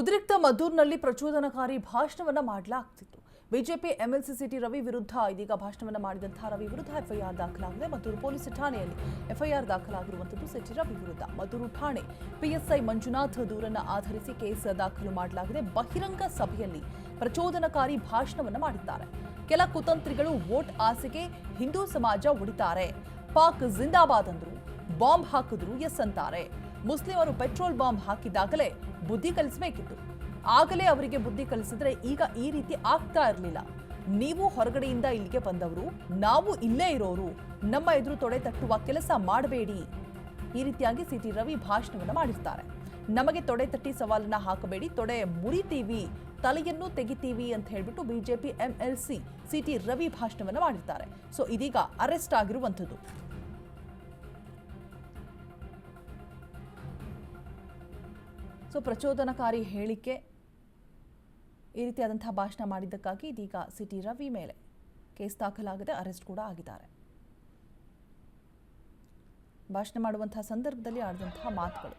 ಉದ್ರಿಕ್ತ ಮದ್ದೂರಿನಲ್ಲಿ ಪ್ರಚೋದನಕಾರಿ ಭಾಷಣವನ್ನ ಮಾಡಲಾಗ್ತಿತ್ತು. BJP MLC city Ravi ವಿರುದ್ಧ ಇದೀಗ ಭಾಷಣವನ್ನ ಮಾಡಿದಂತಹ ರವಿ ವಿರುದ್ಧ ಎಫ್ಐಆರ್ ದಾಖಲಾಗಿದೆ. ಮದ್ದೂರು ಪೊಲೀಸ್ ಠಾಣೆಯಲ್ಲಿ ಎಫ್ಐಆರ್ ದಾಖಲಾಗಿರುವಂತದ್ದು ಸಿಟಿ ರವಿ ವಿರುದ್ಧ. ಮದ್ದೂರು ಠಾಣೆ ಪಿಎಸ್ಐ ಮಂಜುನಾಥ್ ದೂರನ್ನ ಆಧರಿಸಿ ಕೇಸ್ ದಾಖಲು ಮಾಡಲಾಗಿದೆ. ಬಹಿರಂಗ ಸಭೆಯಲ್ಲಿ ಪ್ರಚೋದನಕಾರಿ ಭಾಷಣವನ್ನ ಮಾಡಿದ್ದಾರೆ. ಕೆಲ ಕುತಂತ್ರಿಗಳು ವೋಟ್ ಆಸೆಗೆ ಹಿಂದೂ ಸಮಾಜ ಉಳಿತಾರೆ, ಪಾಕ್ ಜಿಂದಾಬಾದ್ ಅಂದ್ರು, ಬಾಂಬ್ ಹಾಕಿದ್ರು ಎಸ್ ಅಂತಾರೆ. ಮುಸ್ಲಿಮರು ಪೆಟ್ರೋಲ್ ಬಾಂಬ್ ಹಾಕಿದಾಗಲೇ ಬುದ್ಧಿ ಕಲಿಸಬೇಕಿತ್ತು, ಆಗಲೇ ಅವರಿಗೆ ಬುದ್ಧಿ ಕಲಿಸಿದ್ರೆ ಈಗ ಈ ರೀತಿ ಆಗ್ತಾ ಇರಲಿಲ್ಲ. ನೀವು ಹೊರಗಡೆಯಿಂದ ಇಲ್ಲಿಗೆ ಬಂದವರು, ನಾವು ಇಲ್ಲೇ ಇರೋರು, ನಮ್ಮ ಎದುರು ತೊಡೆ ತಟ್ಟುವ ಕೆಲಸ ಮಾಡಬೇಡಿ. ಈ ರೀತಿಯಾಗಿ ಸಿಟಿ ರವಿ ಭಾಷಣವನ್ನ ಮಾಡಿರ್ತಾರೆ. ನಮಗೆ ತೊಡೆ ತಟ್ಟಿ ಸವಾಲನ್ನ ಹಾಕಬೇಡಿ, ತೊಡೆ ಮುರಿತೀವಿ, ತಲೆಯನ್ನು ತೆಗಿತೀವಿ ಅಂತ ಹೇಳ್ಬಿಟ್ಟು ಬಿಜೆಪಿ ಎಂಎಲ್ಸಿ ಸಿಟಿ ರವಿ ಭಾಷಣವನ್ನ ಮಾಡಿರ್ತಾರೆ. ಸೊ ಇದೀಗ ಅರೆಸ್ಟ್ ಆಗಿರುವಂಥದ್ದು. ಸೊ ಪ್ರಚೋದನಕಾರಿ ಹೇಳಿಕೆ, ಈ ರೀತಿಯಾದಂತಹ ಭಾಷಣ ಮಾಡಿದ್ದಕ್ಕಾಗಿ ಇದೀಗ ಸಿಟಿ ರವಿ ಮೇಲೆ ಕೇಸ್ ದಾಖಲಾಗಿದೆ, ಅರೆಸ್ಟ್ ಕೂಡ ಆಗಿದ್ದಾರೆ. ಭಾಷಣ ಮಾಡುವಂತಹ ಸಂದರ್ಭದಲ್ಲಿ ಆಡಿದಂತಹ ಮಾತುಗಳು.